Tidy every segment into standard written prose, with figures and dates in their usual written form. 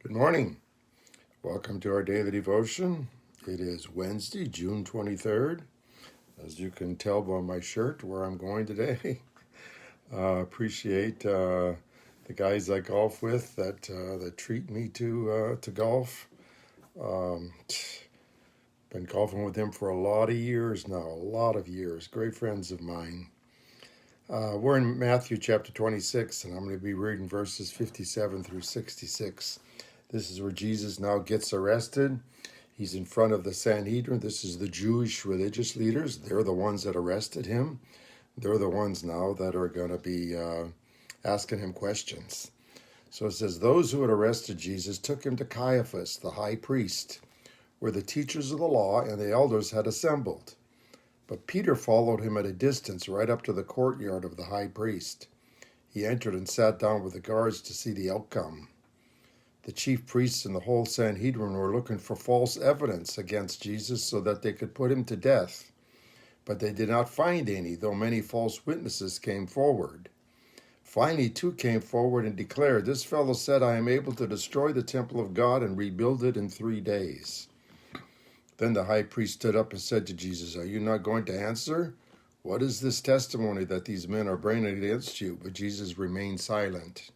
Good morning. Welcome to our daily devotion. It is Wednesday, June 23rd. As you can tell by my shirt where I'm going today. Appreciate the guys I golf with that treat me to golf. Um, been golfing with them for a lot of years now, a lot of years. Great friends of mine. We're in Matthew chapter 26, and I'm going to be reading verses 57 through 66. This is where Jesus now gets arrested. He's in front of the Sanhedrin. This is the Jewish religious leaders. They're the ones that arrested him. They're the ones now that are going to be asking him questions. So it says, those who had arrested Jesus took him to Caiaphas, the high priest, where the teachers of the law and the elders had assembled. But Peter followed him at a distance right up to the courtyard of the high priest. He entered and sat down with the guards to see the outcome. The chief priests and the whole Sanhedrin were looking for false evidence against Jesus so that they could put him to death. But they did not find any, though many false witnesses came forward. Finally, two came forward and declared, "This fellow said, I am able to destroy the temple of God and rebuild it in 3 days." Then the high priest stood up and said to Jesus, "Are you not going to answer? What is this testimony that these men are bringing against you?" But Jesus remained silent.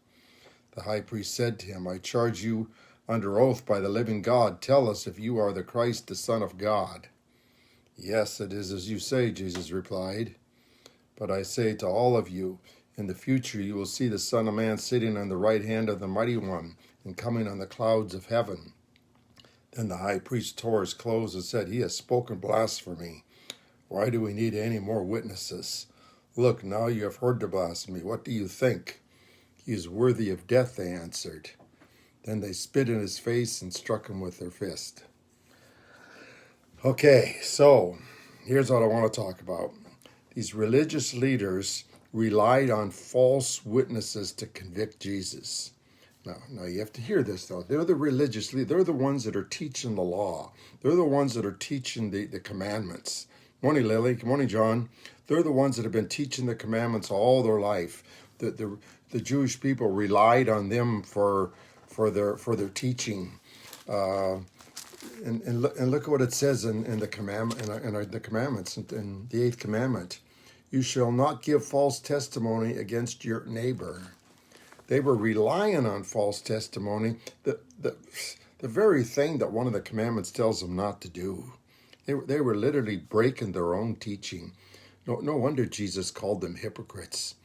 The high priest said to him, "I charge you under oath by the living God. Tell us if you are the Christ, the Son of God." "Yes, it is as you say," Jesus replied. "But I say to all of you, in the future you will see the Son of Man sitting on the right hand of the Mighty One and coming on the clouds of heaven." Then the high priest tore his clothes and said, "He has spoken blasphemy. Why do we need any more witnesses? Look, now you have heard the blasphemy. What do you think?" "He is worthy of death," they answered. Then they spit in his face and struck him with their fist. Okay, so here's what I want to talk about. These religious leaders relied on false witnesses to convict Jesus. Now you have to hear this, though. They're the religious leaders. They're the ones that are teaching the law. They're the ones that are teaching the commandments. Morning, Lily. Good morning, John. They're the ones that have been teaching the commandments all their life. The Jewish people relied on them for their teaching. And look at what it says in the commandment in the commandments in the 8th commandment. You shall not give false testimony against your neighbor. They were relying on false testimony, the very thing that one of the commandments tells them not to do. They were literally breaking their own teaching. No wonder Jesus called them hypocrites.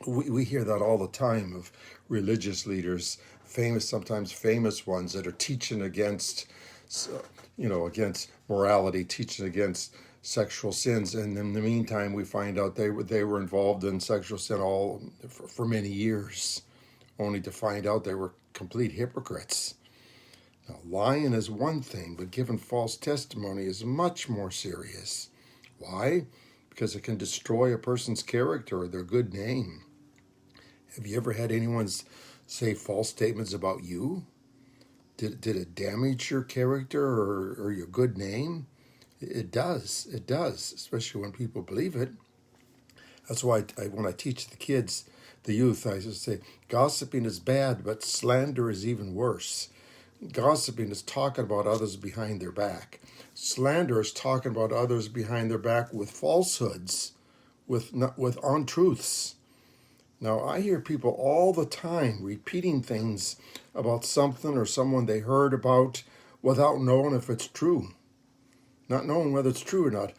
We hear that all the time of religious leaders, sometimes famous ones that are teaching against, against morality, teaching against sexual sins. And in the meantime, we find out they were involved in sexual sin for many years, only to find out they were complete hypocrites. Now, lying is one thing, but giving false testimony is much more serious. Why? Because it can destroy a person's character or their good name. Have you ever had anyone say false statements about you? Did it damage your character or your good name? It does, especially when people believe it. That's why when I teach the kids, the youth, I just say, gossiping is bad, but slander is even worse. Gossiping is talking about others behind their back. Slander is talking about others behind their back with falsehoods, with untruths. Now, I hear people all the time repeating things about something or someone they heard about without knowing if it's true. Not knowing whether it's true or not.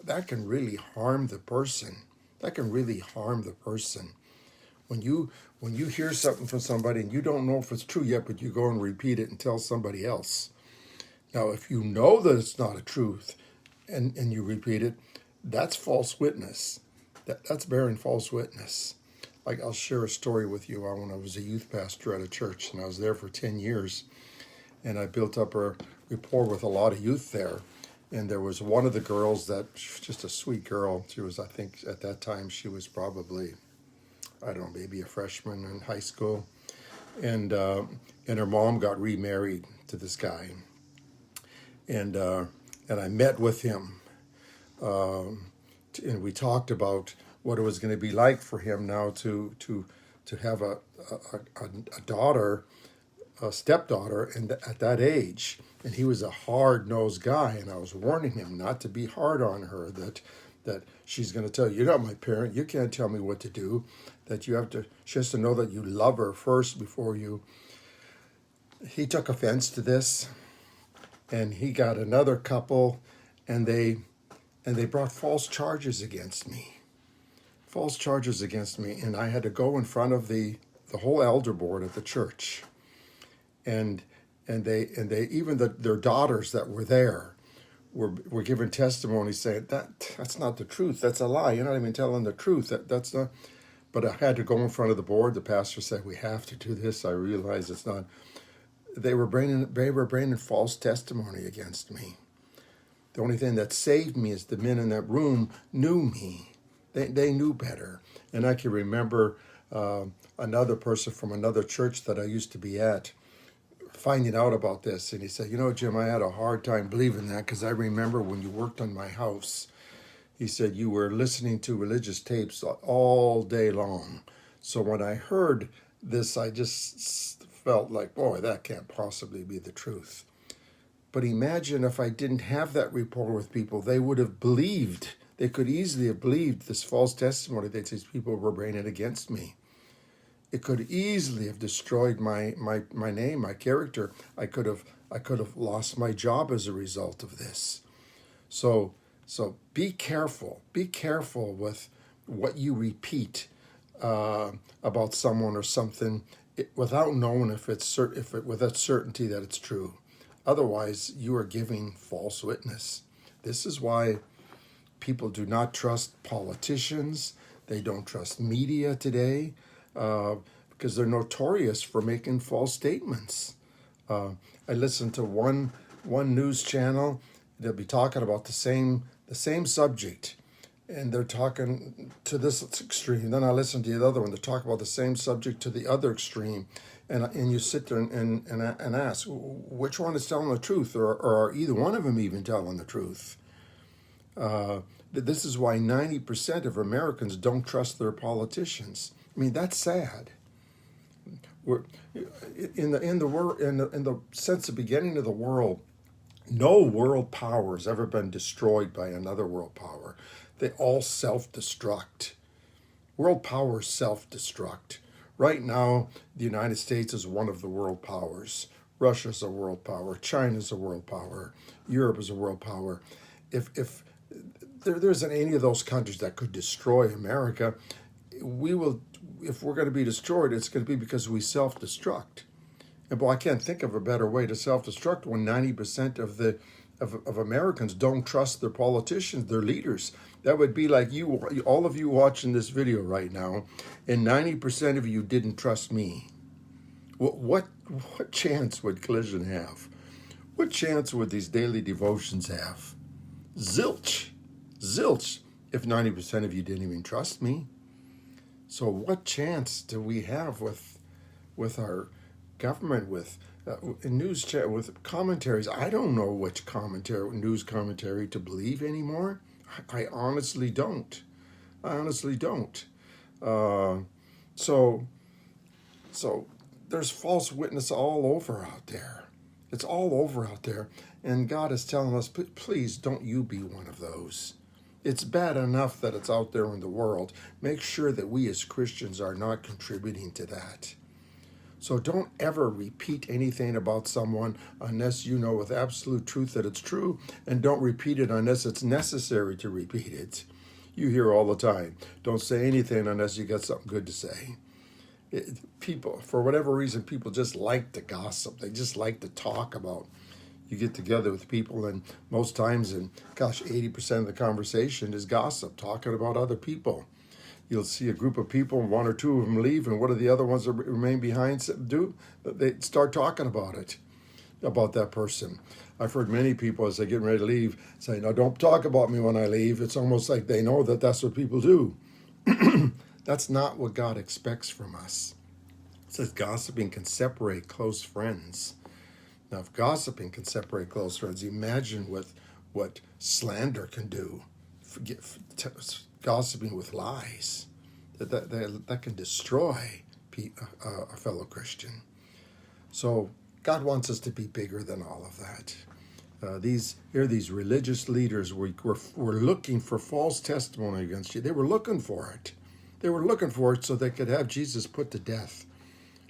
That can really harm the person. That can really harm the person. When you hear something from somebody and you don't know if it's true yet, but you go and repeat it and tell somebody else. Now, if you know that it's not a truth and you repeat it, that's false witness. That's bearing false witness. Like, I'll share a story with you. When I was a youth pastor at a church, and I was there for 10 years, and I built up a rapport with a lot of youth there. And there was one of the girls that, just a sweet girl. She was, I think, at that time, she was probably, I don't know, maybe a freshman in high school. And her mom got remarried to this guy. And I met with him. And we talked about what it was going to be like for him now to have a daughter a stepdaughter and at that age, and he was a hard-nosed guy, and I was warning him not to be hard on her, that she's going to tell you, you're not my parent, you can't tell me what to do, that she has to know that you love her first before you. He took offense to this, and he got another couple, and they brought false charges against me. False charges against me, and I had to go in front of the whole elder board of the church. And they even their daughters that were there were giving testimony saying that's not the truth. That's a lie. You're not even telling the truth. That's not. But I had to go in front of the board. The pastor said we have to do this. I realized it's not. They were bringing false testimony against me. The only thing that saved me is the men in that room knew me. They knew better. And I can remember another person from another church that I used to be at finding out about this. And he said, Jim, I had a hard time believing that because I remember when you worked on my house, he said you were listening to religious tapes all day long. So when I heard this, I just felt like, boy, that can't possibly be the truth. But imagine if I didn't have that rapport with people, they would have believed. They could easily have believed this false testimony that these people were bringing against me. It could easily have destroyed my name, my character. I could have lost my job as a result of this. So be careful. Be careful with what you repeat about someone or something without knowing with that certainty that it's true. Otherwise, you are giving false witness. This is why people do not trust politicians. They don't trust media today. Because they're notorious for making false statements. I listened to one news channel. They'll be talking about the same subject, and they're talking to this extreme. Then I listen to the other one. They're talking about the same subject to the other extreme, and you sit there and ask, which one is telling the truth, or are either one of them even telling the truth? This is why 90% of Americans don't trust their politicians. I mean, that's sad. We're in the sense of beginning of the world, no world power has ever been destroyed by another world power. They all self-destruct. World powers self-destruct. Right now, the United States is one of the world powers. Russia's a world power. China's a world power. Europe is a world power. If there isn't any of those countries that could destroy America, we will. If we're going to be destroyed, it's going to be because we self-destruct. And boy, I can't think of a better way to self-destruct when 90% of Americans don't trust their politicians, their leaders. That would be like you, all of you watching this video right now, and 90% of you didn't trust me. What chance would Collision have? What chance would these daily devotions have? Zilch. If 90% of you didn't even trust me. So what chance do we have with our government, with news chat, with commentaries? I don't know which news commentary to believe anymore. I honestly don't. So there's false witness all over out there. It's all over out there. And God is telling us, please don't you be one of those. It's bad enough that it's out there in the world. Make sure that we as Christians are not contributing to that. So don't ever repeat anything about someone unless you know with absolute truth that it's true, and don't repeat it unless it's necessary to repeat it. You hear all the time, don't say anything unless you got something good to say. People, for whatever reason, people just like to gossip. They just like to talk about. You get together with people, and most times, 80% of the conversation is gossip, talking about other people. You'll see a group of people, and one or two of them leave, and what do the other ones that remain behind do? They start talking about that person. I've heard many people, as they're getting ready to leave, say, "No, don't talk about me when I leave." It's almost like they know that that's what people do. That's not what God expects from us. It says gossiping can separate close friends. Now, if gossiping can separate close friends, imagine what slander can do. Gossiping with lies. That can destroy a fellow Christian. So God wants us to be bigger than all of that. These religious leaders were looking for false testimony against you. They were looking for it. They were looking for it so they could have Jesus put to death.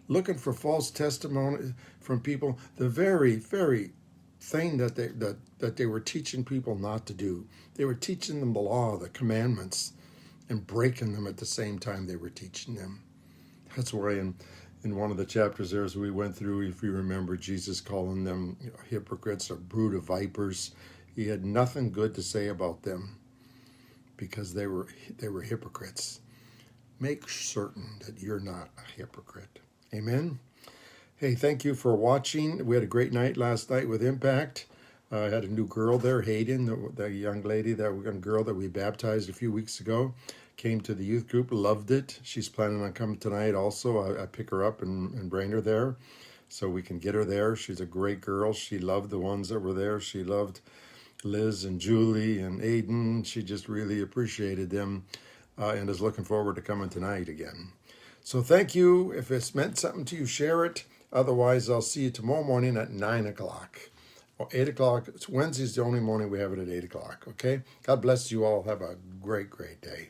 Looking for false testimony from people. The very, very thing that they were teaching people not to do. They were teaching them the law, the commandments, and breaking them at the same time they were teaching them. That's why in one of the chapters there, as we went through, if you remember, Jesus calling them hypocrites, a brood of vipers. He had nothing good to say about them because they were hypocrites. Make certain that you're not a hypocrite. Amen. Hey, thank you for watching. We had a great night last night with Impact. I had a new girl there, Hayden, the young lady, that girl that we baptized a few weeks ago. Came to the youth group, loved it. She's planning on coming tonight also. I pick her up and bring her there so we can get her there. She's a great girl. She loved the ones that were there. She loved Liz and Julie and Aiden. She just really appreciated them and is looking forward to coming tonight again. So thank you. If it's meant something to you, share it. Otherwise, I'll see you tomorrow morning at 9 o'clock. Or 8 o'clock. Wednesday's the only morning we have it at 8 o'clock. Okay? God bless you all. Have a great, great day.